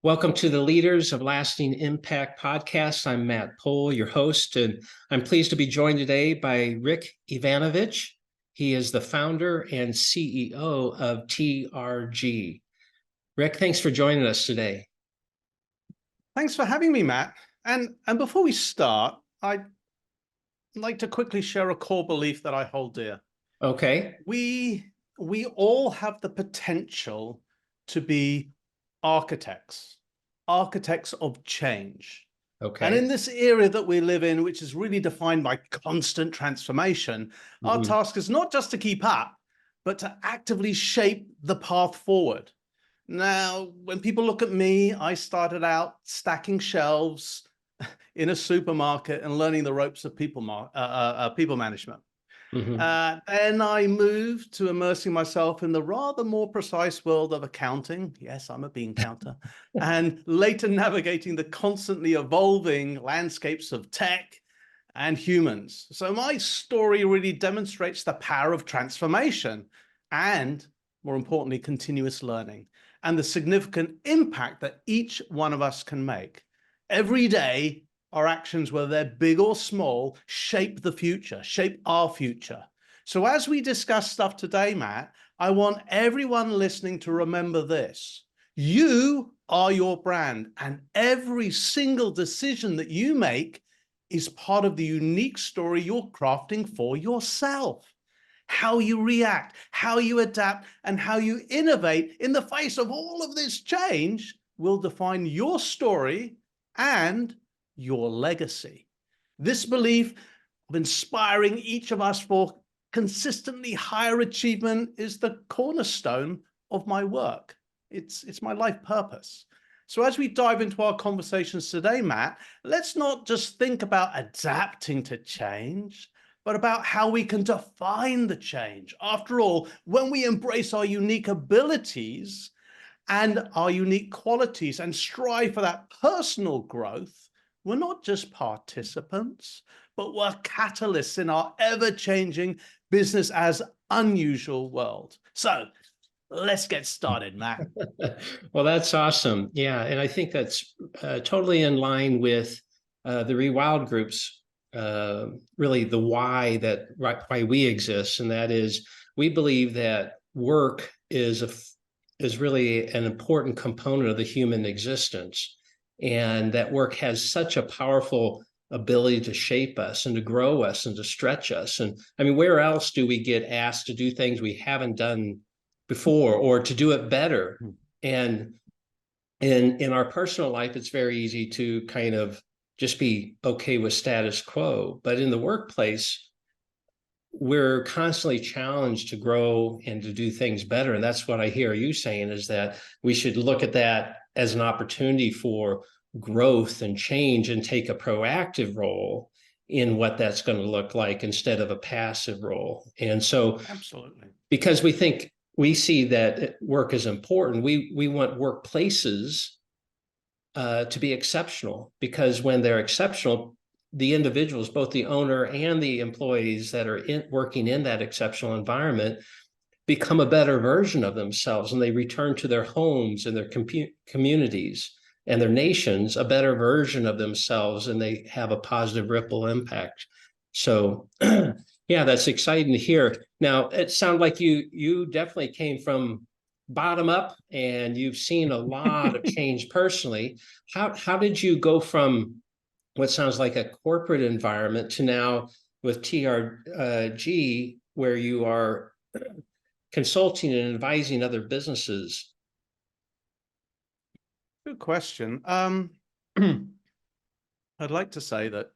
Welcome to the Leaders of Lasting Impact podcast. I'm Matt Pohl, your host, and I'm pleased to be joined today by Rick Yvanovich. He is the founder and CEO of TRG. Rick, thanks for joining us today. Thanks for having me, Matt. And before we start, I'd like to quickly share a core belief that I hold dear. Okay. We all have the potential to be architects of change. Okay. And in this era that we live in, which is really defined by constant transformation, our task is not just to keep up, but to actively shape the path forward. Now, when people look at me, I started out stacking shelves in a supermarket and learning the ropes of people management. Then I moved to immersing myself in the rather more precise world of accounting. Yes, I'm a bean counter. And later navigating the constantly evolving landscapes of tech and humans. So my story really demonstrates the power of transformation and, more importantly, continuous learning and the significant impact that each one of us can make. Every day, our actions, whether they're big or small, shape the future, shape our future. So as we discuss stuff today, Matt, I want everyone listening to remember this. You are your brand, and every single decision that you make is part of the unique story you're crafting for yourself. How you react, how you adapt, and how you innovate in the face of all of this change will define your story and your legacy. This belief of inspiring each of us for consistently higher achievement is the cornerstone of my work. It's my life purpose. So as we dive into our conversations today, Matt, let's not just think about adapting to change, but about how we can define the change. After all, when we embrace our unique abilities and our unique qualities and strive for that personal growth, we're not just participants, but we're catalysts in our ever-changing business as unusual world. So let's get started, Matt. Well, that's awesome. Yeah, and I think that's totally in line with the Rewild Group's really the why we exist, and that is we believe that work is really an important component of the human existence, and that work has such a powerful ability to shape us and to grow us and to stretch us. And I mean, where else do we get asked to do things we haven't done before or to do it better? And in our personal life, it's very easy to kind of just be okay with status quo. But in the workplace, we're constantly challenged to grow and to do things better. And that's what I hear you saying, is that we should look at that as an opportunity for growth and change and take a proactive role in what that's going to look like instead of a passive role. And so, absolutely, because we see that work is important, we want workplaces to be exceptional, because when they're exceptional, the individuals, both the owner and the employees that are working in that exceptional environment, become a better version of themselves, and they return to their homes and their communities and their nations a better version of themselves, and they have a positive ripple impact. So yeah, that's exciting to hear. Now, it sounds like you definitely came from bottom up, and you've seen a lot of change personally. How did you go from what sounds like a corporate environment to now with TRG, where you are consulting and advising other businesses? Good question. I'd like to say that,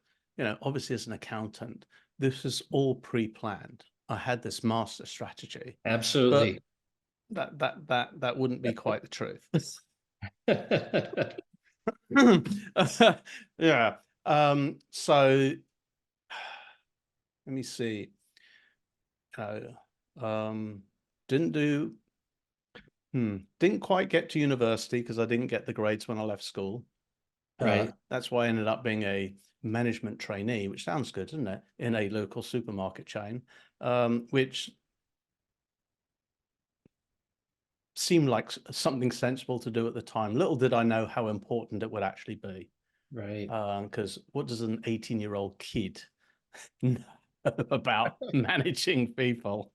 obviously as an accountant, this is all pre-planned. I had this master strategy. Absolutely. But that wouldn't be quite the truth. Yeah. So let me see. Didn't quite get to university because I didn't get the grades when I left school. Right. That's why I ended up being a management trainee, which sounds good, doesn't it? In a local supermarket chain, which seemed like something sensible to do at the time. Little did I know how important it would actually be. Right. Because what does an 18-year-old kid know about managing people?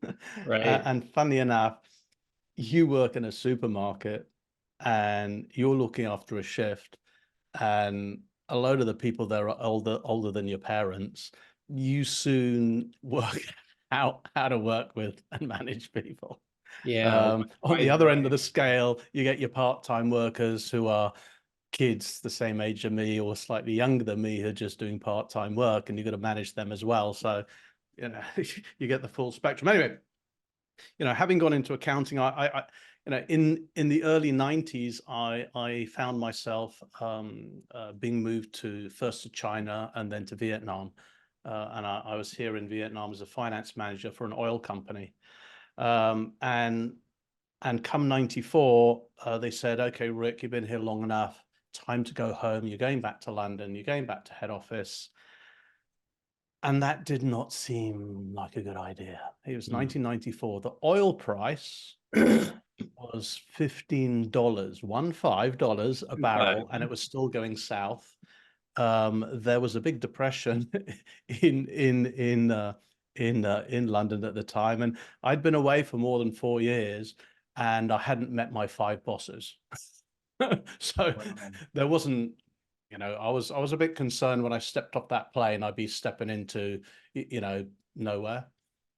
Right. And funny enough, you work in a supermarket and you're looking after a shift, and a load of the people there are older than your parents. You soon work out how to work with and manage people. Yeah. On the Wide other end of the variety. scale, you get your part-time workers who are kids the same age as me or slightly younger than me who are just doing part-time work, and you've got to manage them as well. So, you know, you get the full spectrum. Anyway, having gone into accounting, in the early 90s, I found myself being moved first to China and then to Vietnam. And I was here in Vietnam as a finance manager for an oil company. And come 94, they said, okay, Rick, you've been here long enough. Time to go home. You're going back to London. You're going back to head office. And that did not seem like a good idea. It was 1994. The oil price was $15, $15 a barrel, and it was still going south. There was a big depression in London at the time, and I'd been away for more than 4 years, and I hadn't met my 5 bosses. So Wow. there wasn't, I was a bit concerned when I stepped off that plane, I'd be stepping into, nowhere.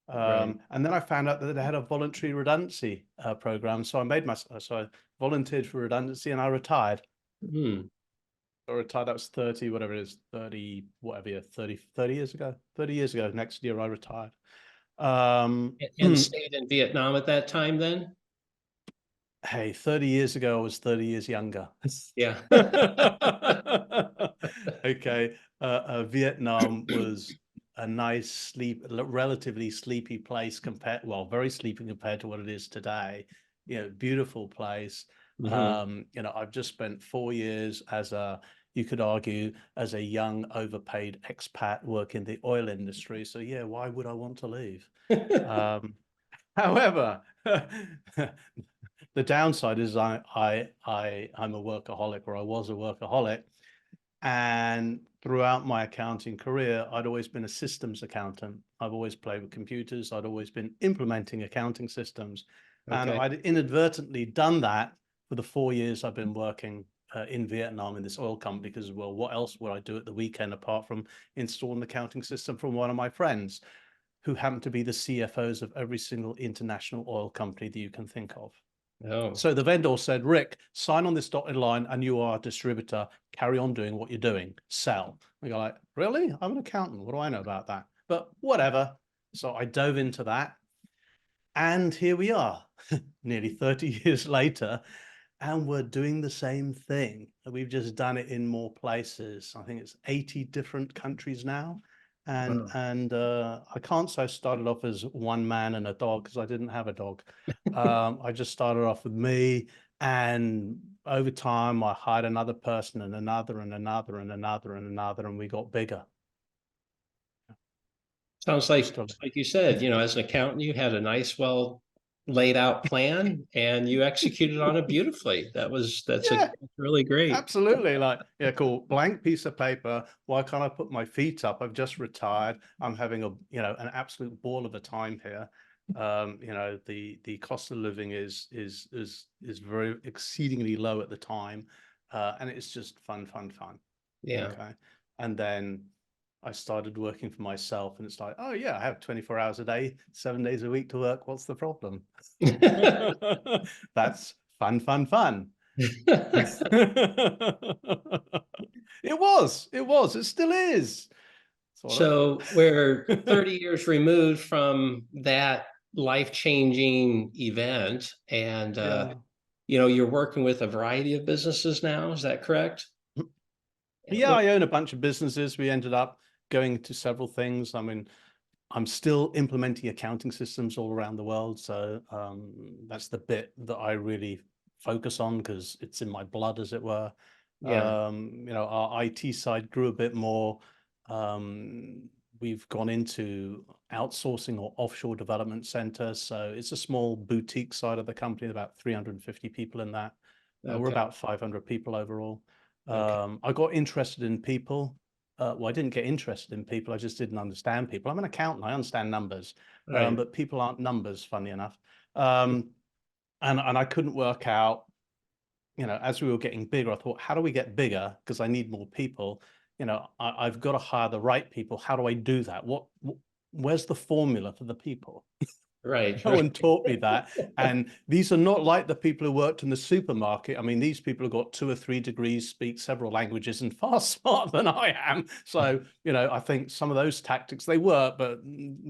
Right. And then I found out that they had a voluntary redundancy program. So I volunteered for redundancy and I retired. Hmm. I retired, that was 30, whatever it is, 30, whatever year, 30 years ago. 30 years ago, next year I retired. And stayed in Vietnam at that time then? Hey, 30 years ago, I was 30 years younger. Yeah. Okay. Vietnam was a nice, relatively sleepy place very sleepy compared to what it is today. Beautiful place. Mhm. I've just spent 4 years you could argue, as a young, overpaid expat working the oil industry. So yeah, why would I want to leave? However, the downside is I'm a workaholic, or I was a workaholic, and throughout my accounting career, I'd always been a systems accountant. I've always played with computers. I'd always been implementing accounting systems, and Okay. I'd inadvertently done that for the 4 years I've been working in Vietnam in this oil company. Because, well, what else would I do at the weekend apart from install an accounting system from one of my friends, who happen to be the CFOs of every single international oil company that you can think of. Oh, So the vendor said, Rick, sign on this dotted line and you are a distributor. Carry on doing what you're doing. Sell. We go like, really? I'm an accountant. What do I know about that? But whatever. So I dove into that. And here we are, nearly 30 years later, and we're doing the same thing. We've just done it in more places. I think it's 80 different countries now. And wow. and I can't say I started off as one man and a dog, because I didn't have a dog. I just started off with me, and over time I hired another person and another and another and another and another, and we got bigger. Sounds Still, like you said, as an accountant, you had a nice, well laid out plan and you executed on it beautifully. That's yeah, really great. absolutely. Like, yeah, cool. Blank piece of paper. Why can't I put my feet up? I've just retired. I'm having an absolute ball of a time here. The cost of living is very exceedingly low at the time. And it's just fun. Yeah. Okay. And then I started working for myself, and it's like, oh yeah, I have 24 hours a day, 7 days a week to work. What's the problem? That's fun. It still is, sort of. So we're 30 years removed from that life-changing event, and Yeah. you're working with a variety of businesses now. Is that correct? Yeah, What? I own a bunch of businesses. We ended up going to several things. I mean, I'm still implementing accounting systems all around the world. So that's the bit that I really focus on, because it's in my blood, as it were. Yeah. Our IT side grew a bit more. Um, we've gone into outsourcing or offshore development centers. So it's a small boutique side of the company, about 350 people in that. We're Okay. about 500 people overall. Okay. I got interested in people. Well, I didn't get interested in people. I just didn't understand people. I'm an accountant. I understand numbers, Right. but people aren't numbers, funny enough. And I couldn't work out, as we were getting bigger, I thought, how do we get bigger? Because I need more people. I've got to hire the right people. How do I do that? Where's the formula for the people? Right. No Right. one taught me that. And these are not like the people who worked in the supermarket. I mean, these people have got 2 or 3 degrees, speak several languages, and far smarter than I am. So, I think some of those tactics, they work, but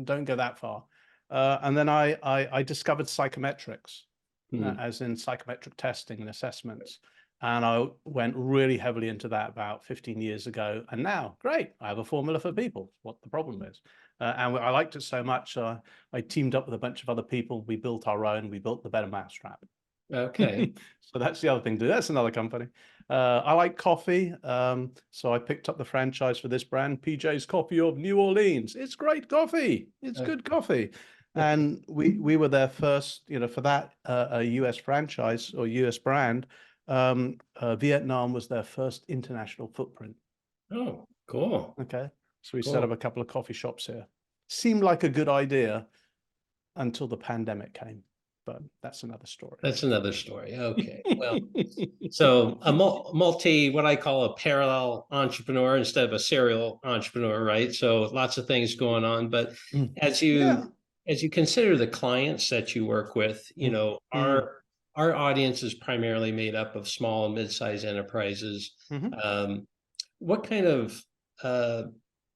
don't go that far. And then I discovered psychometrics, Hmm. as in psychometric testing and assessments. And I went really heavily into that about 15 years ago. And now, great, I have a formula for people, what the problem is. And I liked it so much, I teamed up with a bunch of other people. We built our own. We built the Better Mousetrap. Okay. So that's the other thing to do. That's another company. I like coffee. So I picked up the franchise for this brand, PJ's Coffee of New Orleans. It's great coffee. It's good coffee. And we were there first, for that a US franchise or US brand. Vietnam was their first international footprint. Oh, cool. Okay. So we set Cool. up a couple of coffee shops here. Seemed like a good idea until the pandemic came, but that's another story. That's another story. Okay. Well, so a multi, what I call a parallel entrepreneur instead of a serial entrepreneur, right? So lots of things going on. But as Yeah. you as you consider the clients that you work with, Mm. our audience is primarily made up of small and mid-sized enterprises. Mhm. Um, what kind of uh,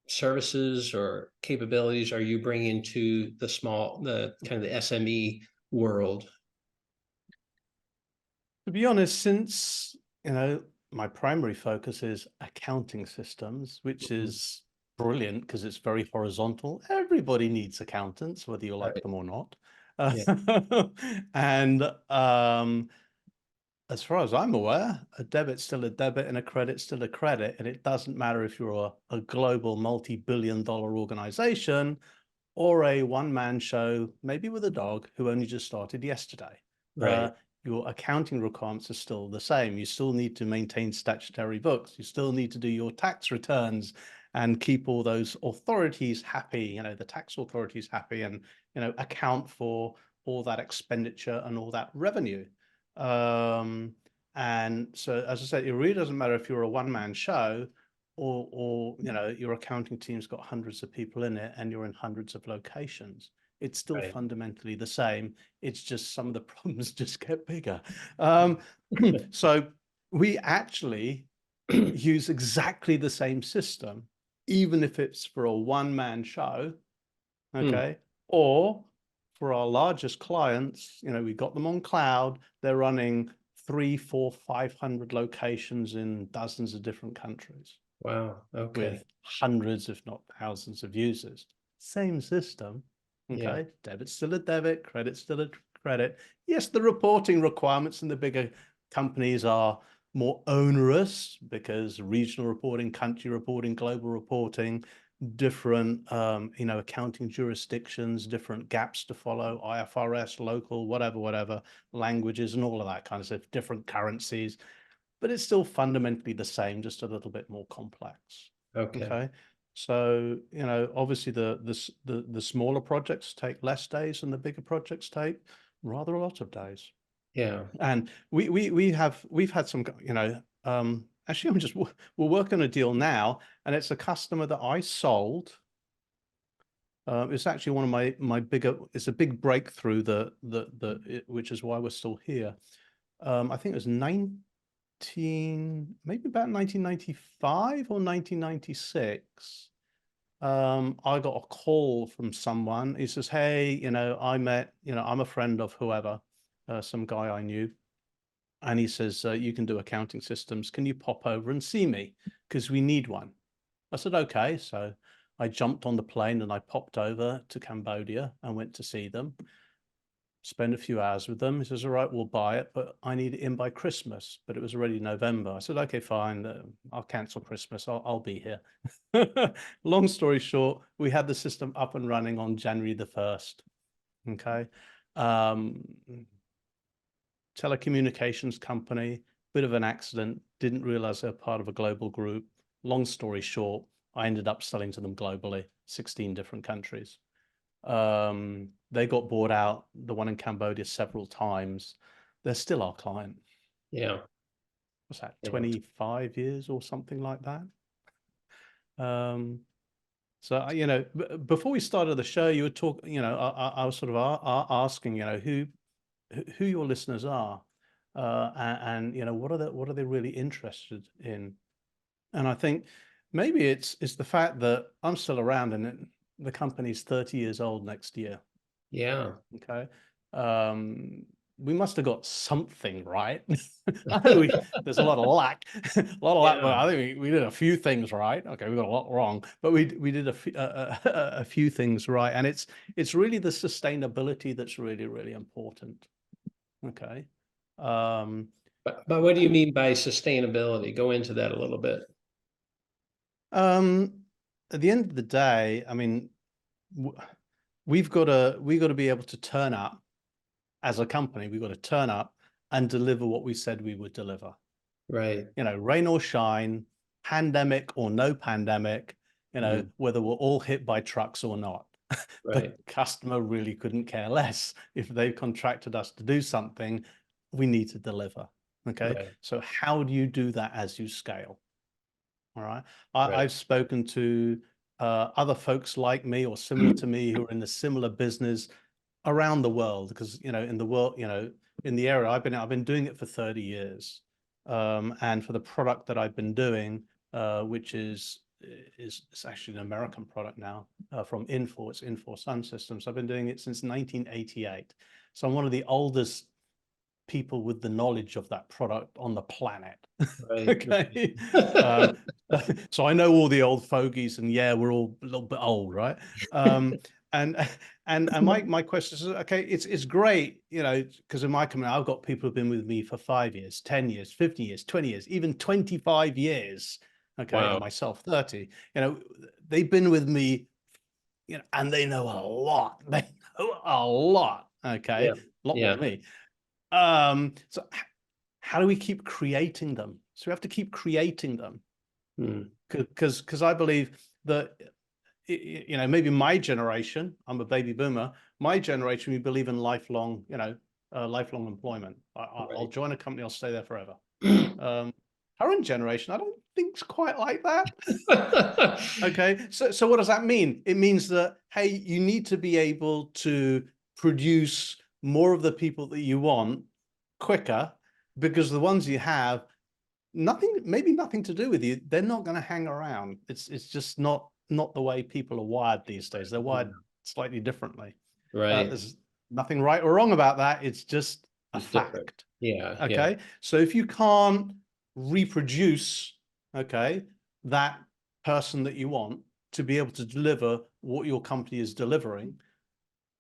services or capabilities are you bringing to the kind of the SME world? To be honest, since, my primary focus is accounting systems, which Mhm. is brilliant because it's very horizontal. Everybody needs accountants, whether you like Right. them or not. Yeah. And as far as I'm aware, a debit's still a debit and a credit's still a credit. And it doesn't matter if you're a global multi-billion-dollar organization or a one-man show, maybe with a dog who only just started yesterday. Uh, Right. your accounting requirements are still the same. You still need to maintain statutory books. You still need to do your tax returns and keep all those authorities happy, the tax authorities happy, and, account for all that expenditure and all that revenue. Um, and so, as I said, it really doesn't matter if you're a one-man show or your accounting team's got hundreds of people in it and you're in hundreds of locations. It's still Right. fundamentally the same. It's just some of the problems just get bigger. So we actually use exactly the same system, even if it's for a one-man show, Hmm. okay? Or for our largest clients, we got them on cloud. They're running 3, 4, 500 locations in dozens of different countries Wow. Okay. with hundreds, if not thousands of users. Same system, Yeah. okay? Debit's still a debit, credit's still a credit. Yes, the reporting requirements in the bigger companies are more onerous because regional reporting, country reporting, global reporting, different, accounting jurisdictions, different gaps to follow, IFRS, local, whatever, languages and all of that kind of stuff, different currencies, but it's still fundamentally the same, just a little bit more complex. Okay. Okay. So, obviously the smaller projects take less days and the bigger projects take rather a lot of days. Yeah. And we've had some, actually we're working on a deal now, and it's a customer that I sold. It's actually one of my bigger, it's a big breakthrough which is why we're still here. I think it was maybe about 1995 or 1996. I got a call from someone. He says, "Hey, I'm a friend of whoever, some guy I knew." And he says, "You can do accounting systems. Can you pop over and see me? Because we need one." I said, "Okay." So I jumped on the plane and I popped over to Cambodia and went to see them. spend a few hours with them. He says, all right, we'll buy it, but I need it in by Christmas. But it was already November. I said, okay, fine. I'll cancel Christmas. I'll be here. Long story short, we had the system up and running on January the 1st. Okay. Telecommunications company, bit of an accident, didn't realize they're part of a global group. Long story short, I ended up selling to them globally, 16 different countries. They got bought out, the one in Cambodia, several times. They're still our client. Yeah. What's that, Yeah. 25 years or something like that? So, you know, before we started the show, you were talking, you know, I was sort of asking, you know, who your listeners are, and you know, what are they really interested in? And I think maybe it's the fact that I'm still around and the company's 30 years old next year. Yeah. Okay. We must have got something right. I know there's a lot of lack, a lot of lack, but I think we did a few things right. Okay, we got a lot wrong, but we did a few things right, and it's really the sustainability that's really important. Okay. But what do you mean by sustainability? Go into that a little bit. At the end of the day, I mean, we've got to be able to turn up as a company. We've got to turn up and deliver what we said we would deliver. Right. You know, rain or shine, pandemic or no pandemic, you know, whether we're all hit by trucks or not. Right. The customer really couldn't care less. If they've contracted us to do something, we need to deliver. Okay. Right. So how do you do that as you scale? All right. Right. I've spoken to other folks like me or similar to me who are in a similar business around the world, because, you know, in the world, you know, in the area I've been doing it for 30 years. And for the product that I've been doing, which is actually an American product now, from Infor, it's Infor Sun Systems. I've been doing it since 1988. So I'm one of the oldest people with the knowledge of that product on the planet. Right. Okay. So I know all the old fogies, and yeah, we're all a little bit old, right? And my question is, okay, it's great, you know, because in my company, I've got people who've been with me for 5 years, 10 years, 50 years, 20 years, even 25 years. Okay. Wow. And myself 30, you know, they've been with me, you know, and they know a lot. They know a lot. Okay. Yeah. A lot more Yeah. than me. So how do we keep creating them? So we have to keep creating them, because I believe that, you know, maybe my generation, I'm a baby boomer, my generation, we believe in lifelong, you know, lifelong employment. I'll join a company, I'll stay there forever. Current generation, I don't think it's quite like that. Okay, so what does that mean? It means that, hey, you need to be able to produce more of the people that you want quicker, because the ones you have, maybe nothing to do with you, they're not going to hang around. It's just not the way people are wired these days. They're wired slightly differently. Right. There's nothing right or wrong about that. It's just a It's different. fact. Yeah. Okay. Yeah. So if you can't reproduce, okay, that person that you want to be able to deliver what your company is delivering,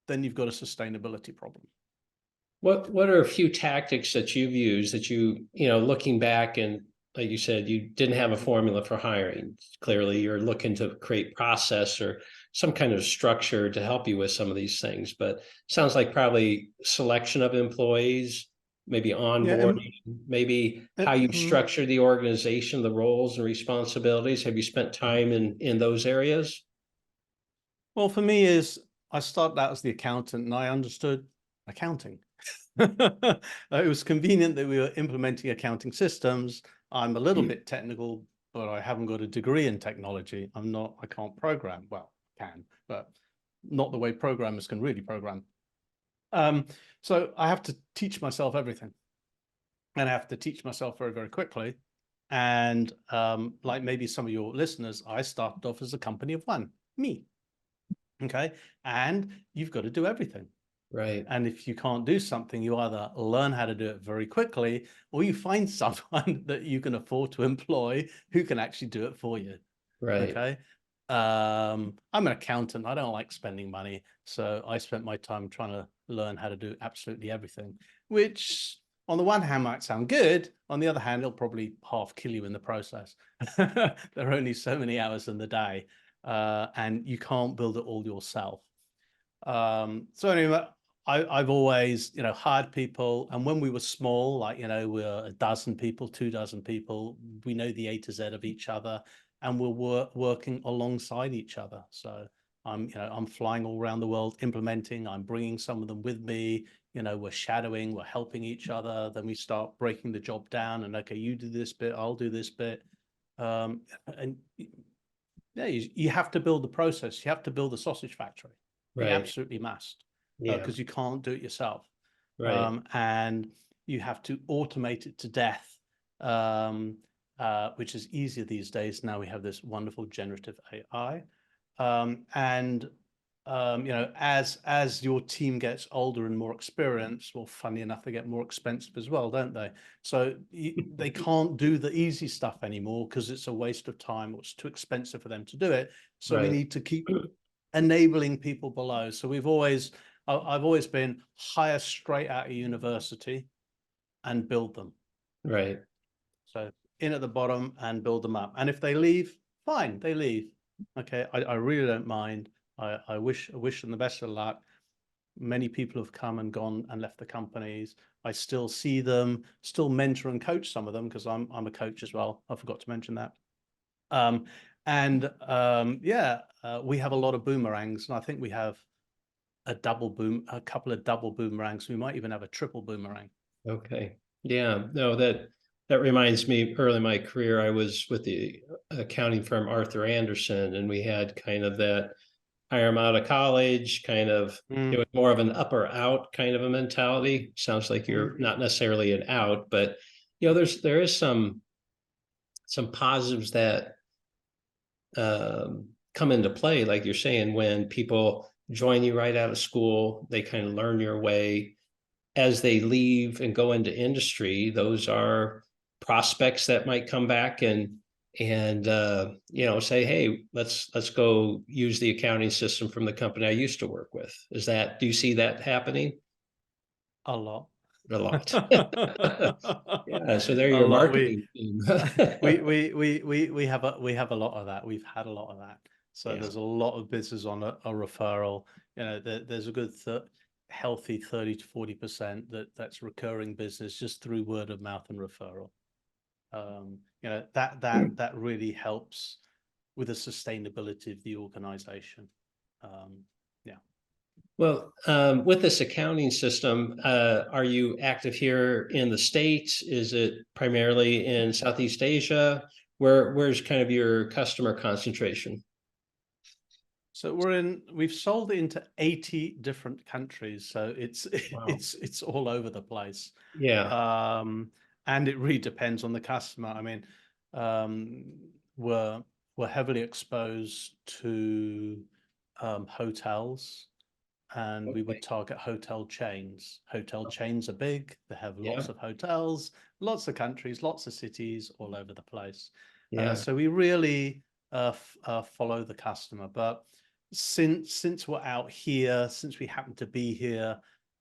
then you've got a sustainability problem. What are a few tactics that you've used that you know, looking back, and like you said, you didn't have a formula for hiring. Clearly, you're looking to create process or some kind of structure to help you with some of these things. But sounds like probably selection of employees, maybe onboarding, maybe how you structure the organization, the roles and responsibilities. Have you spent time in those areas? Well, for me, is I started out as the accountant and I understood accounting. It was convenient that we were implementing accounting systems. I'm a little bit technical, but I haven't got a degree in technology. I can't program. Well, I can, but not the way programmers can really program. So I have to teach myself everything, and I have to teach myself very, very quickly. And like maybe some of your listeners, I started off as a company of one, me. Okay. And you've got to do everything. Right. And if you can't do something, you either learn how to do it very quickly, or you find someone that you can afford to employ who can actually do it for you. Right. Okay. I'm an accountant. I don't like spending money. So I spent my time trying to learn how to do absolutely everything, which on the one hand might sound good. On the other hand, it'll probably half kill you in the process. There are only so many hours in the day, and you can't build it all yourself. So anyway, I've always, hired people. And when we were small, like, we're a dozen people, 2 dozen people, we know the A to Z of each other, and we're working alongside each other. So I'm flying all around the world implementing. I'm bringing some of them with me. We're shadowing, we're helping each other. Then we start breaking the job down, and okay, you do this bit, I'll do this bit. And yeah, you have to build the process. You have to build the sausage factory. You Right. absolutely must, Yeah. because you can't do it yourself. Right. And you have to automate it to death, which is easier these days. Now we have this wonderful generative AI. And as your team gets older and more experienced, well, funny enough, they get more expensive as well, don't they? So they can't do the easy stuff anymore because it's a waste of time, or it's too expensive for them to do it. So we Right. need to keep enabling people below. So I've always been hire straight out of university and build them. Right. So in at the bottom and build them up. And if they leave, fine, they leave. Okay, I really don't mind. I wish them the best of luck. Many people have come and gone and left the companies. I still see them, still mentor and coach some of them, because I'm a coach as well. I forgot to mention that. We have a lot of boomerangs, and I think we have a couple of double boomerangs. We might even have a triple boomerang. Okay. Yeah. No, that reminds me, early in my career, I was with the accounting firm Arthur Anderson, and we had kind of that hire them out of college, kind of, it was more of an up or out kind of a mentality. Sounds like you're not necessarily an out, but there is some positives that come into play, like you're saying, when people join you right out of school, they kind of learn your way. As they leave and go into industry, those are prospects that might come back and say, hey, let's go use the accounting system from the company I used to work with. Do you see that happening? A lot. A lot. Yeah, so they're A your lot. marketing team. We have a lot of that. We've had a lot of that. So Yeah. there's a lot of business on a referral. There's a good healthy 30 to 40% that's recurring business just through word of mouth and referral. That really helps with the sustainability of the organization. Yeah. Well, with this accounting system, are you active here in the States? Is it primarily in Southeast Asia? Where's kind of your customer concentration? So we've sold it into 80 different countries. So Wow. it's all over the place. Yeah. And it really depends on the customer. I mean, um, we're heavily exposed to hotels, and we would Okay. target hotel chains. Hotel chains are big. They have Yeah. lots of hotels, lots of countries, lots of cities all over the place. Yeah. So we really follow the customer. But since we're out here, since we happen to be here,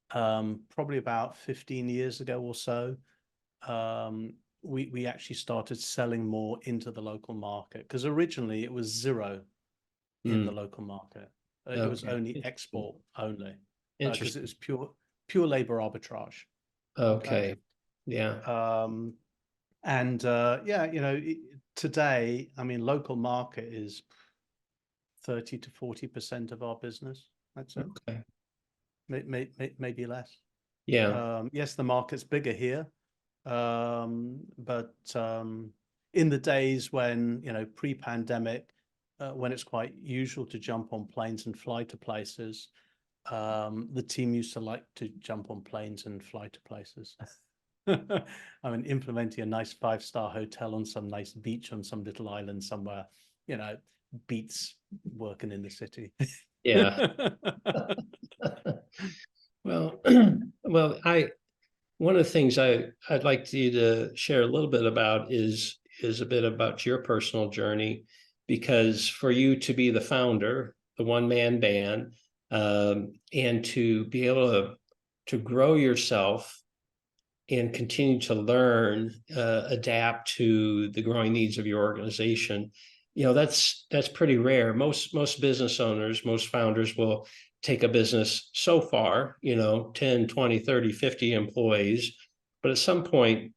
probably about 15 years ago or so, we actually started selling more into the local market, because originally it was zero in the local market. It was Okay. only export only, because it Interesting. was pure labor arbitrage. Okay. Okay. Yeah. Today, I mean, local market is 30 to 40% of our business. That's it. Okay. Maybe less. Yeah. Yes, the market's bigger here. But in the days when, pre-pandemic, when it's quite usual to jump on planes and fly to places, the team used to like to jump on planes and fly to places. I mean, implementing a nice 5-star hotel on some nice beach on some little island somewhere, beats working in the city. Yeah. Well, well, one of the things I'd like you to share a little bit about is a bit about your personal journey, because for you to be the founder, the one-man band, and to be able to grow yourself and continue to learn, adapt to the growing needs of your organization, that's pretty rare. Most business owners, most founders will take a business so far, 10, 20, 30, 50 employees, but at some point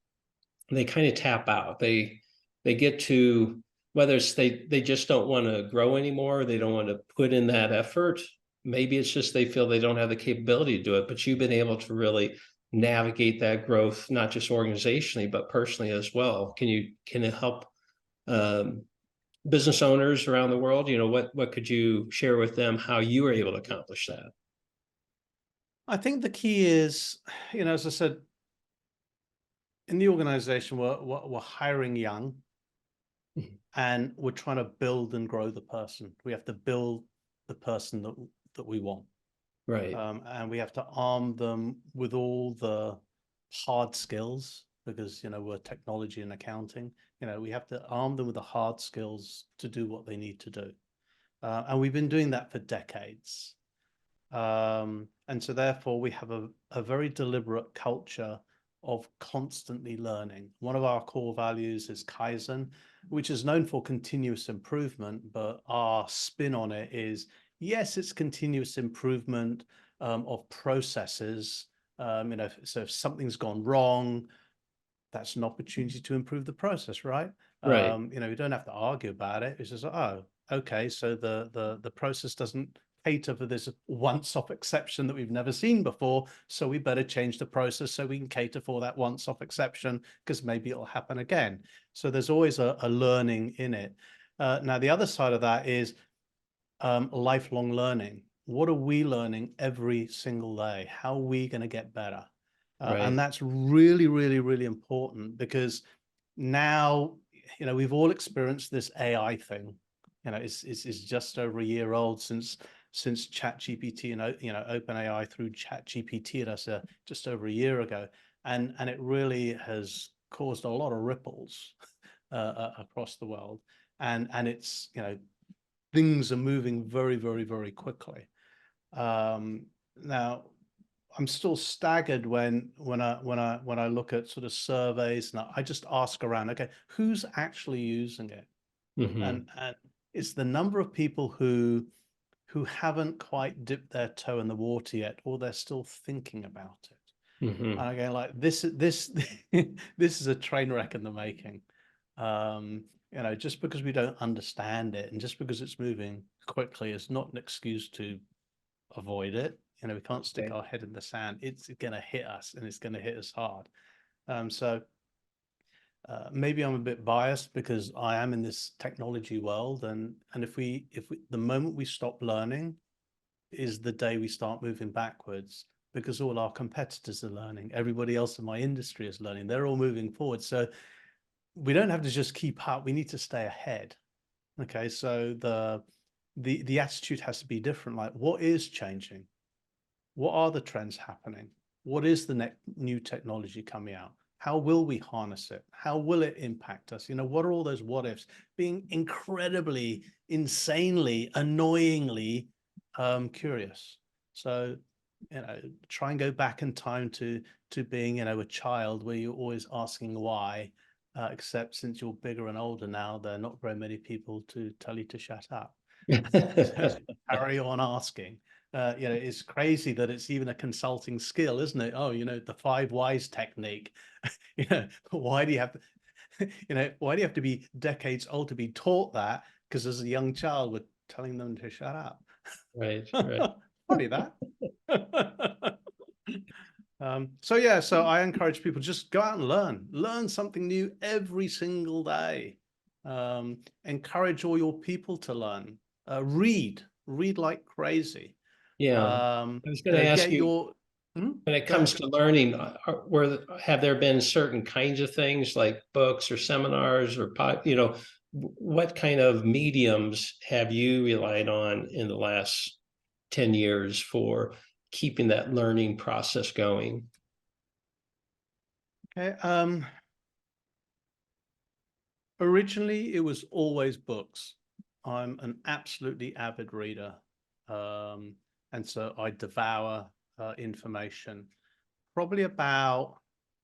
they kind of tap out. They get to, whether it's they just don't want to grow anymore, they don't want to put in that effort. Maybe it's just they feel they don't have the capability to do it, but you've been able to really navigate that growth, not just organizationally, but personally as well. Can it help um, business owners around the world? What could you share with them how you were able to accomplish that? I think the key is, as I said, in the organization, we're hiring young, and we're trying to build and grow the person. We have to build the person that we want. Right. And we have to arm them with all the hard skills, because we're technology and accounting. We have to arm them with the hard skills to do what they need to do, and we've been doing that for decades. And so therefore we have a very deliberate culture of constantly learning. One of our core values is Kaizen, which is known for continuous improvement, but our spin on it is, yes, it's continuous improvement of processes. So if something's gone wrong, that's an opportunity to improve the process, right? Right. We don't have to argue about it. It's just, oh, okay, so the process doesn't cater for this once-off exception that we've never seen before, so we better change the process so we can cater for that once-off exception, because maybe it'll happen again. So there's always a learning in it. Now, the other side of that is lifelong learning. What are we learning every single day? How are we going to get better? And that's really, really, really important, because now, we've all experienced this AI thing. It's just over a year old since ChatGPT and OpenAI threw ChatGPT at us just over a year ago, and it really has caused a lot of ripples across the world, and it's things are moving very, very, very quickly. Now, I'm still staggered when I look at sort of surveys, and I just ask around, okay, who's actually using it? And it's the number of people who haven't quite dipped their toe in the water yet, or they're still thinking about it. And again, like this is a train wreck in the making. Just because we don't understand it, and just because it's moving quickly, is not an excuse to avoid it. We can't stick our head in the sand. It's going to hit us, and it's going to hit us hard. So maybe I'm a bit biased because I am in this technology world, and if the moment we stop learning is the day we start moving backwards, because all our competitors are learning. Everybody else in my industry is learning. They're all moving forward. So we don't have to just keep up. We need to stay ahead. Okay, so the attitude has to be different. Like, what is changing? What are the trends happening? What is the new technology coming out? How will we harness it? How will it impact us? What are all those what ifs? Being incredibly, insanely, annoyingly curious. So, try and go back in time to being, a child, where you're always asking why, except since you're bigger and older now, there are not very many people to tell you to shut up. So carry on asking. It's crazy that it's even a consulting skill, isn't it? Oh, the 5 whys technique. Why do you have to, why do you have to be decades old to be taught that? Because as a young child, we're telling them to shut up. Right. Funny that. So I encourage people, just go out and learn something new every single day. Encourage all your people to learn. Read like crazy. Yeah. I was going to ask you, when it comes to learning, have there been certain kinds of things like books or seminars or what kind of mediums have you relied on in the last 10 years for keeping that learning process going? Okay. Originally, it was always books. I'm an absolutely avid reader. And so I devour information. Probably about,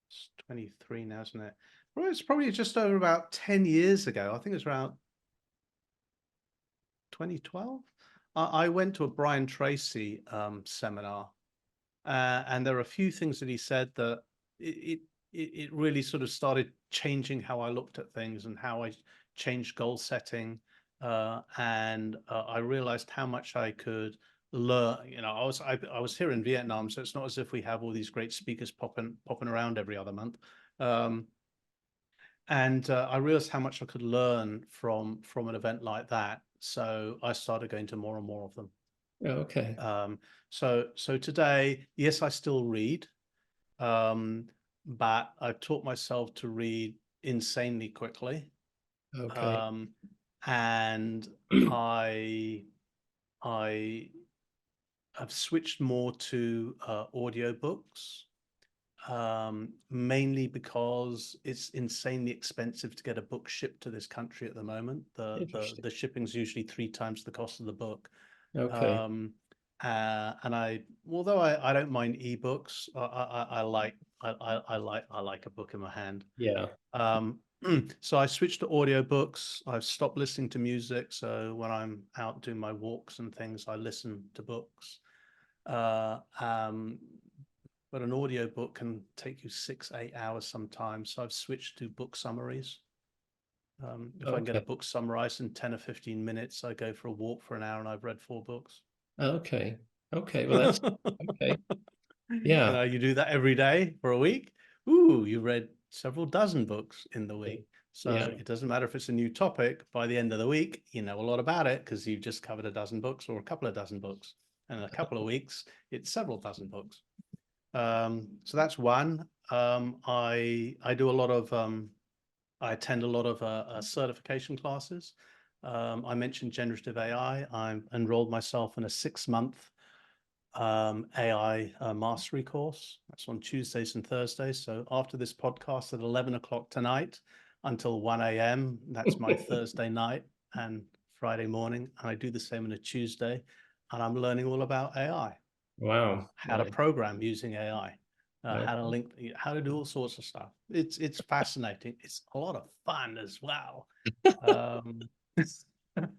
it's 23 now, isn't it? Well, it's probably just over about 10 years ago. I think it's around 2012. I went to a Brian Tracy seminar, and there are a few things that he said that it really sort of started changing how I looked at things and how I changed goal setting. And I realized how much I could learn. You know, I was here in Vietnam, so it's not as if we have all these great speakers popping around every other month. And I realized how much I could learn from an event like that. So I started going to more and more of them. Okay. So today, yes, I still read, but I've taught myself to read insanely quickly. Okay. And I I have switched more to audiobooks, mainly because it's insanely expensive to get a book shipped to this country at the moment. Interesting. The shipping's usually 3 times the cost of the book. Okay. Um, and although I don't mind ebooks, I like a book in my hand. Yeah. So I switched to audiobooks. I've stopped listening to music. So when I'm out doing my walks and things, I listen to books. Uh, um, but an audiobook can take you 6, 8 hours sometimes. So I've switched to book summaries. If I can get a Okay. book summarized in 10 or 15 minutes, I go for a walk for an hour and I've read 4 books. Okay. Okay. Well, that's okay. You Yeah. know, you do that every day for a week. Ooh, you read several dozen books in the week. Yeah. So it doesn't matter if it's a new topic. By the end of the week, you know a lot about it because you've just covered a dozen books or a couple of dozen books. And in a couple of weeks, it's several dozen books. So that's one. I do a lot of I attend a lot of certification classes. I mentioned generative AI. I'm enrolled myself in a 6-month AI mastery course. That's on Tuesdays and Thursdays. So after this podcast at 11 o'clock tonight until 1 a.m., that's my Thursday night and Friday morning. And I do the same on a Tuesday. And I'm learning all about AI, Wow. how to Nice. program using AI, how to Okay. link, how to do all sorts of stuff. It's fascinating. It's a lot of fun as well. Um,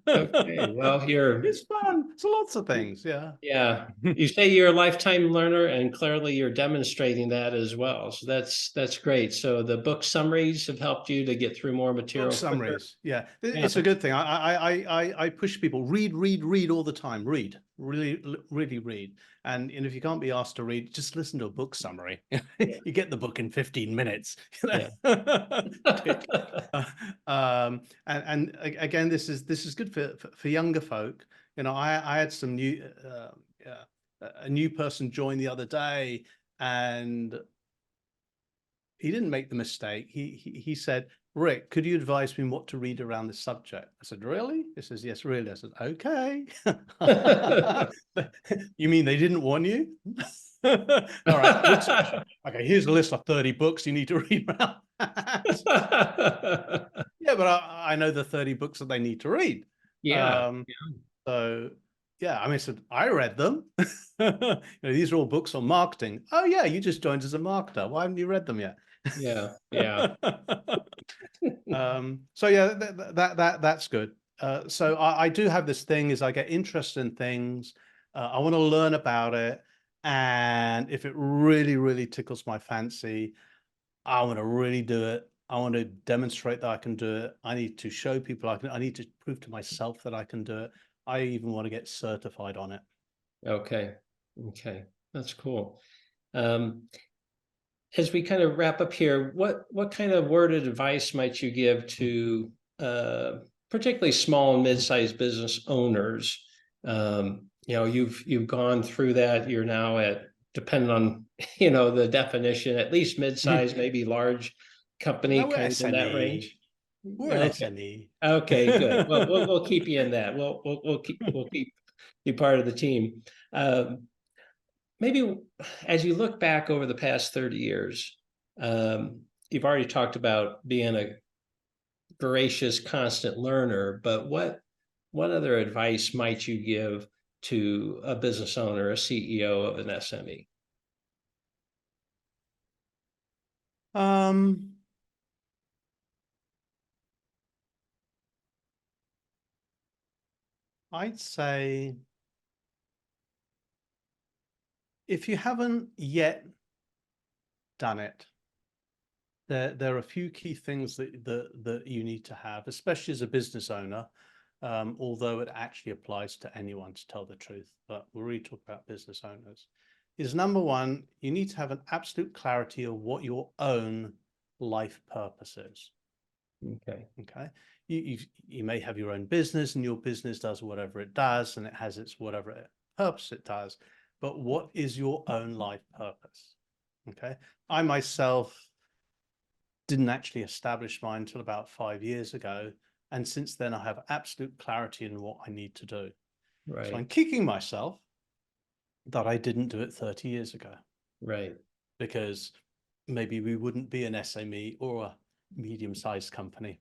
Okay. Well, you're it's fun. It's lots of things. Yeah. yeah. You say you're a lifetime learner, and clearly you're demonstrating that as well. So that's great. So the book summaries have helped you to get through more Book material quicker. summaries. Yeah, Yeah. it's a good thing. I push people read all the time. Read, really read. And if you can't be asked to read, just listen to a book summary. You get the book in 15 minutes. Yeah. Tick. And again, this is good for younger folk. You know, I had some new a new person join the other day, and he didn't make the mistake. He said, Rick, could you advise me what to read around this subject? I said, really? He says, yes, really. I said, okay. You mean they didn't warn you? All right. Okay, here's a list of 30 books you need to read around that. Yeah, but I know the 30 books that they need to read. Yeah. Um, so yeah, I mean, I read them. You know, these are all books on marketing. Oh yeah, you just joined as a marketer. Why haven't you read them yet? Yeah. Yeah. So yeah, that's good. So I do have this thing is I get interested in things. I want to learn about it. And if it really tickles my fancy, I want to really do it. I want to demonstrate that I can do it. I need to show people I need to prove to myself that I can do it. I even want to get certified on it. Okay. Okay. That's cool. Um, as we kind of wrap up here, what kind of word of advice might you give to particularly small and mid-sized business owners? You know, you've gone through that. You're now at, depending on the definition, at least mid-sized, maybe large company, No, we're kind of in that SME. range. We're an Okay. SME. Okay. Good. Well, we'll keep you in that. We'll keep you part of the team. Maybe as you look back over the past 30 years, you've already talked about being a voracious, constant learner, but what other advice might you give to a business owner, a CEO of an SME? Um, I'd say if you haven't yet done it, there are a few key things that you need to have, especially as a business owner, although it actually applies to anyone, to tell the truth, but we're really talking about business owners, is number one, you need to have an absolute clarity of what your own life purpose is. Okay. Okay. You may have your own business, and your business does whatever it does, and it has its whatever purpose it does. But what is your own life purpose? Okay. I myself didn't actually establish mine until about 5 years ago. And since then, I have absolute clarity in what I need to do. So I'm Right. kicking myself that I didn't do it 30 years ago, Right. because maybe we wouldn't be an SME or a medium-sized company.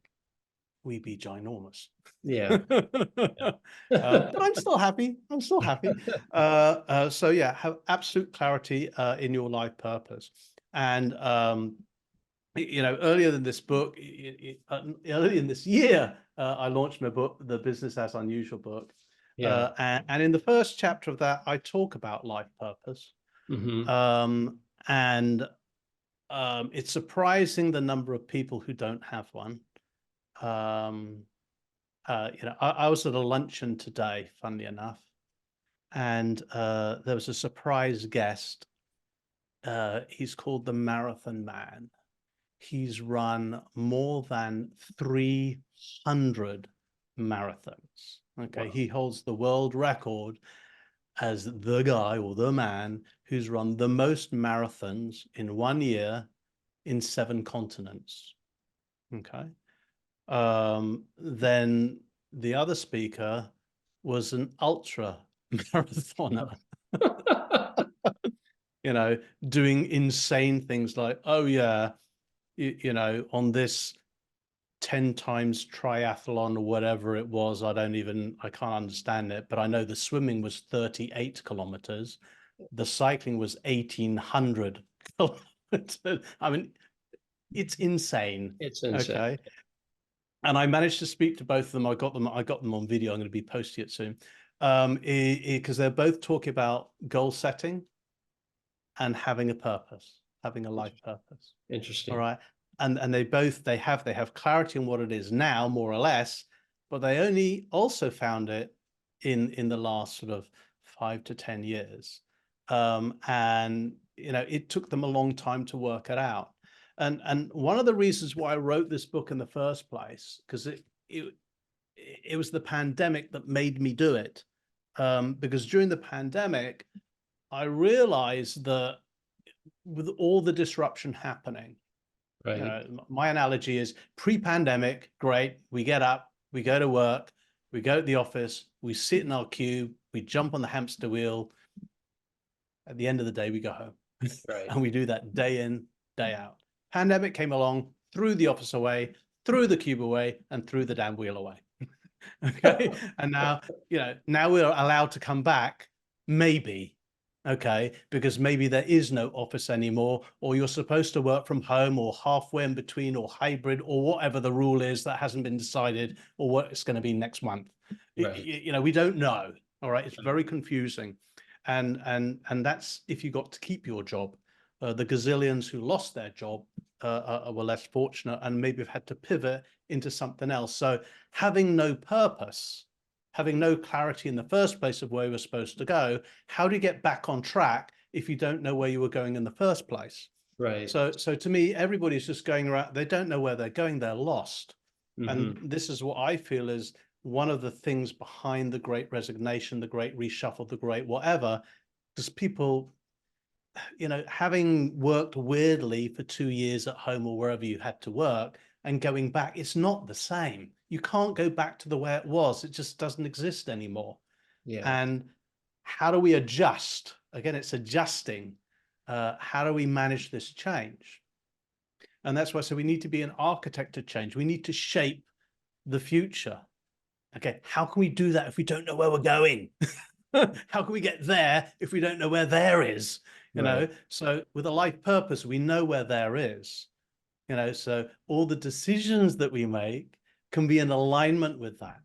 We'd be ginormous. Yeah. But I'm still happy. I'm still happy. So yeah, have absolute clarity in your life purpose. And earlier in this book, earlier in this year, I launched my book, the Business as Unusual book. Yeah. And in the first chapter of that, I talk about life purpose. Hmm. And it's surprising the number of people who don't have one. I was at a luncheon today, funnily enough, and there was a surprise guest. He's called the Marathon Man. He's run more than 300 marathons. Okay, Wow. he holds the world record as the guy or the man who's run the most marathons in 1 year in 7 continents. Okay. Then the other speaker was an ultra marathoner, doing insane things like, oh yeah, on this 10 times triathlon or whatever it was, I can't understand it, but I know the swimming was 38 kilometers. The cycling was 1,800 kilometers. I mean, it's insane. It's insane. Okay. And I managed to speak to both of them. I got them on video. I'm going to be posting it soon. Because they're both talking about goal setting and having a purpose, having a life purpose. All Interesting. right. And they have clarity on what it is now, more or less, but they only also found it in the last sort of 5 to 10 years. And it took them a long time to work it out. And one of the reasons why I wrote this book in the first place, because it was the pandemic that made me do it. Because during the pandemic, I realized that with all the disruption happening, Right. my analogy is pre-pandemic, great. We get up, we go to work, we go to the office, we sit in our cube, we jump on the hamster wheel. At the end of the day, we go home. Right. And we do that day in, day out. Pandemic came along, threw the office away, threw the cube away, and threw the damn wheel away. Okay. And now we're allowed to come back, maybe. Okay, because maybe there is no office anymore, or you're supposed to work from home, or halfway in between, or hybrid, or whatever the rule is that hasn't been decided, or what it's going to be next month. Right. We don't know. All right, it's very confusing, and that's if you got to keep your job. The gazillions who lost their job were less fortunate, and maybe have had to pivot into something else. So having no purpose, having no clarity in the first place of where you were supposed to go, how do you get back on track if you don't know where you were going in the first place? Right. So to me, everybody's just going around, they don't know where they're going, they're lost. Hmm. And this is what I feel is one of the things behind the great resignation, the great reshuffle, the great whatever, because people, having worked weirdly for 2 years at home or wherever you had to work and going back, it's not the same. You can't go back to the way it was. It just doesn't exist anymore. Yeah. And how do we adjust? Again, it's adjusting. How do we manage this change? And that's why I say we need to be an architect of change. We need to shape the future. Okay, how can we do that if we don't know where we're going? How can we get there if we don't know where there is? Right. So with a life purpose, we know where there is. So all the decisions that we make can be in alignment with that.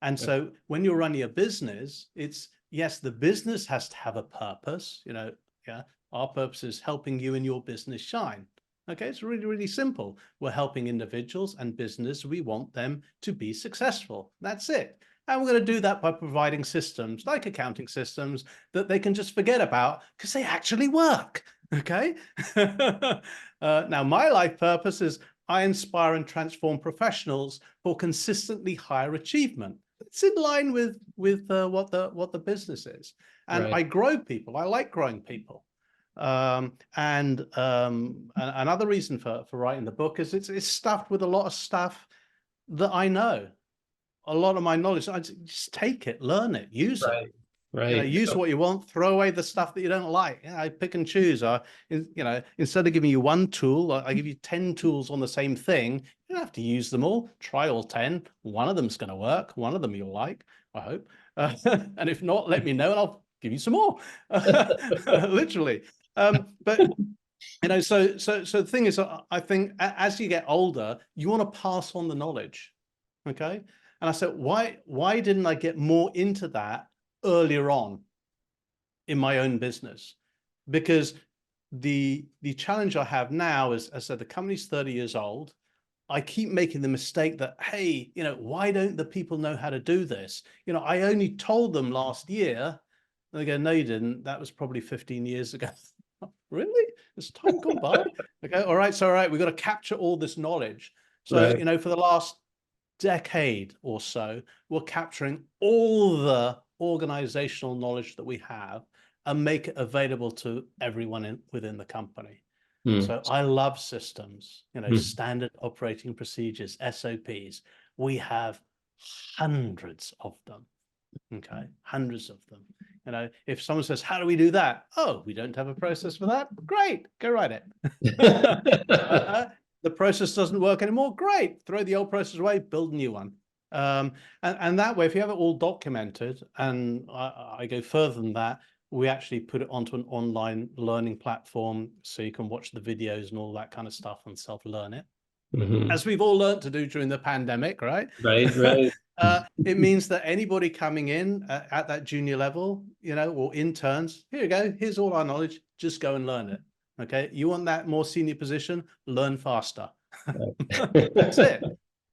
And so when you're running a business, it's, yes, the business has to have a purpose. Yeah, our purpose is helping you and your business shine. Okay, it's really, really simple. We're helping individuals and business. We want them to be successful. That's it. And we're going to do that by providing systems like accounting systems that they can just forget about because they actually work. Okay. Now, my life purpose is I inspire and transform professionals for consistently higher achievement. It's in line with what the business is, and Right. I grow people. I like growing people. And another reason for writing the book is it's stuffed with a lot of stuff that I know, a lot of my knowledge. I just take it, learn it, use it. Right. Right. Use what you want, throw away the stuff that you don't like. I pick and choose. Instead of giving you one tool, I give you 10 tools on the same thing. You don't have to use them all. Try all 10. One of them's going to work. One of them you'll like, I hope. And if not, let me know and I'll give you some more. Literally. But so the thing is, I think as you get older, you want to pass on the knowledge. Okay. And I said, why didn't I get more into that earlier on in my own business? Because the challenge I have now is, as I said, the company's 30 years old. I keep making the mistake that, hey, why don't the people know how to do this? I only told them last year. And they go, no, you didn't. That was probably 15 years ago. Really? Has time gone by? Okay, all right. So, all right, we've got to capture all this knowledge. So, Right. for the last decade or so, we're capturing all the organizational knowledge that we have and make it available to everyone within the company. Mm. So I love systems, Mm. standard operating procedures, SOPs. We have hundreds of them. Okay, hundreds of them. If someone says, how do we do that? Oh, we don't have a process for that. Great, go write it. The process doesn't work anymore. Great, throw the old process away, build a new one. And that way, if you have it all documented, and I go further than that, we actually put it onto an online learning platform so you can watch the videos and all that kind of stuff and self-learn it. Mm-hmm. As we've all learned to do during the pandemic, right? Right. Right. It means that anybody coming in at that junior level, or interns, here you go, here's all our knowledge, just go and learn it. Okay, you want that more senior position, learn faster. That's it.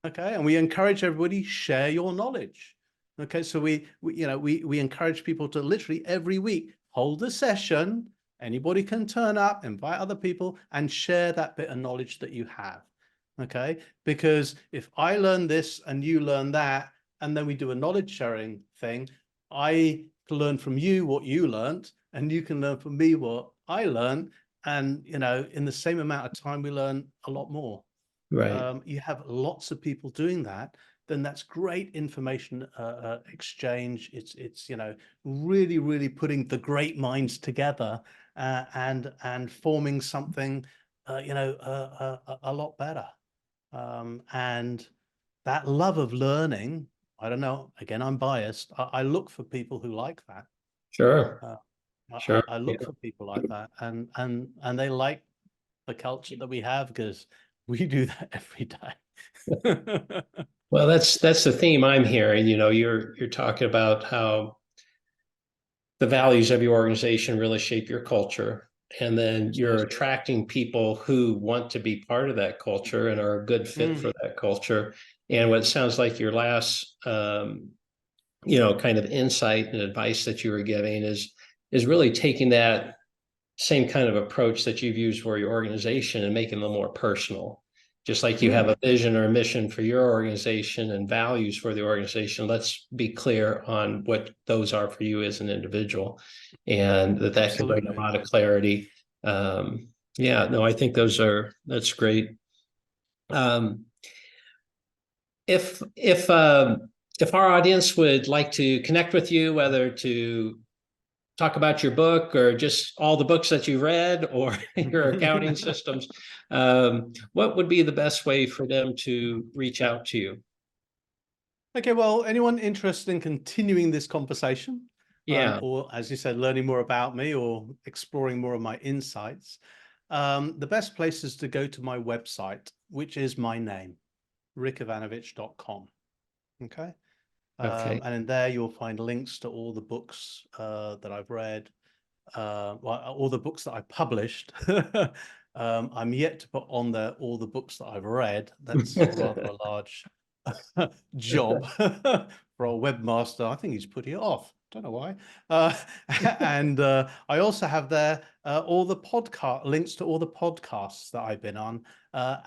Okay, and we encourage everybody, share your knowledge. Okay, so we encourage people to literally every week hold a session. Anybody can turn up, invite other people, and share that bit of knowledge that you have. Okay, because if I learn this and you learn that, and then we do a knowledge sharing thing, I can learn from you what you learned, and you can learn from me what I learned, and in the same amount of time we learn a lot more. Right. You have lots of people doing that, then that's great information exchange. It's really, really putting the great minds together and forming something a lot better. And that love of learning, I don't know, again, I'm biased. I look for people who like that. Sure. Uh, Sure. I Yeah. look for people like that, and they like the culture that we have because we do that every day. Well, that's the theme I'm hearing. You're talking about how the values of your organization really shape your culture. And then you're attracting people who want to be part of that culture and are a good fit for that culture. And what sounds like your last, kind of insight and advice that you were giving is really taking that same kind of approach that you've used for your organization and making them more personal. Just like you have a vision or a mission for your organization and values for the organization, let's be clear on what those are for you as an individual, and that can bring a lot of clarity. Yeah, no, I think that's great. If our audience would like to connect with you, whether to talk about your book or just all the books that you read or your accounting systems, what would be the best way for them to reach out to you? Okay, well, anyone interested in continuing this conversation, Yeah. or as you said, learning more about me or exploring more of my insights, the best place is to go to my website, which is my name, rickivanovich.com. Okay. Okay. And in there, you'll find links to all the books that I've read, well, all the books that I published. I'm yet to put on there all the books that I've read. That's rather a large job for a webmaster. I think he's putting it off. Don't know why. And I also have there all the podcast links to all the podcasts that I've been on.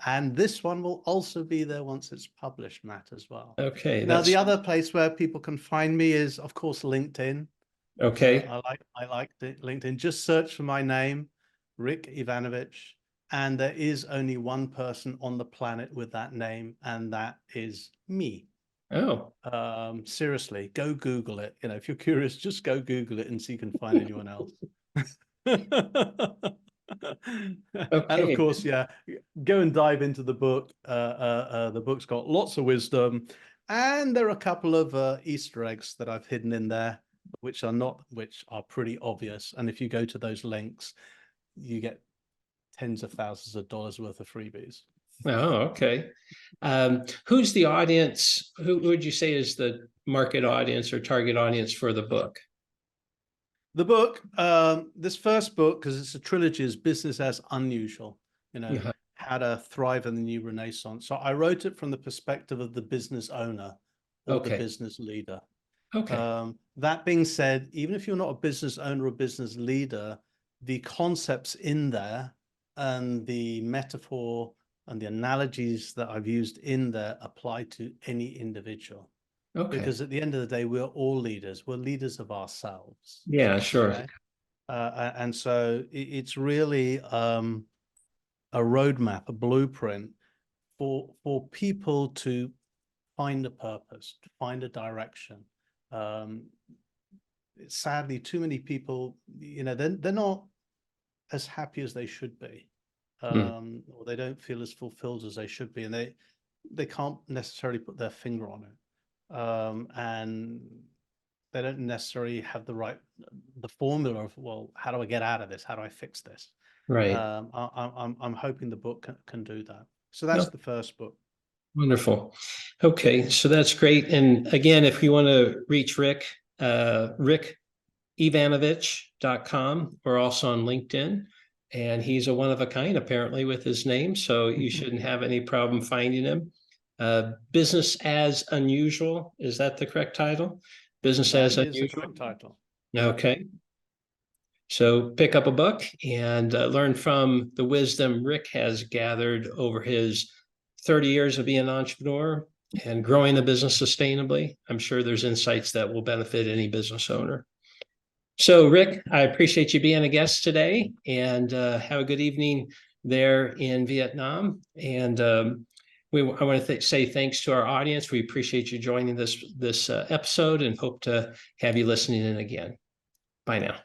And this one will also be there once it's published, Matt, as well. Okay. Now, That's the other place where people can find me is, of course, LinkedIn. okay. I like LinkedIn. Just search for my name, Rick Yvanovich, and there is only one person on the planet with that name, and that is me. Oh, Seriously, go Google it. You know, if you're curious, just go Google it and see if you can find anyone else. And of okay. course, yeah, go and dive into the book. The book's got lots of wisdom, and there are a couple of Easter eggs that I've hidden in there, which are pretty obvious. And if you go to those links, you get tens of thousands of dollars worth of freebies. Oh, okay. Who's the audience? Who would you say is the market audience or target audience for the book? The book, this first book, because it's a trilogy, is Business as Unusual, you know, Yeah. how to thrive in the new Renaissance. So I wrote it from the perspective of the business owner or the Okay. business leader. Okay. That being said, even if you're not a business owner or business leader, the concepts in there and the metaphor and the analogies that I've used in there apply to any individual. Okay. Because at the end of the day, we're all leaders. We're leaders of ourselves. Yeah, sure. Okay. And so it's really a roadmap, a blueprint for people to find a purpose, to find a direction. Sadly, too many people, you know, they're not as happy as they should be, Hmm. or they don't feel as fulfilled as they should be, and they can't necessarily put their finger on it, and they don't necessarily have the formula of, well, how do I get out of this? How do I fix this? Right. I'm hoping the book can do that. So Oh, that's the first book. wonderful. Okay, so that's great. And again, if you want to reach Rick, rickivanovich.com. We're also on LinkedIn. And he's a one of a kind, apparently, with his name. So you shouldn't have any problem finding him. Business as Unusual. Is that the correct title? Business That as is the Unusual. correct title. Okay. So pick up a book and learn from the wisdom Rick has gathered over his 30 years of being an entrepreneur and growing the business sustainably. I'm sure there's insights that will benefit any business owner. So, Rick, I appreciate you being a guest today, and have a good evening there in Vietnam. And I want to say thanks to our audience. We appreciate you joining this episode and hope to have you listening in again. Bye now.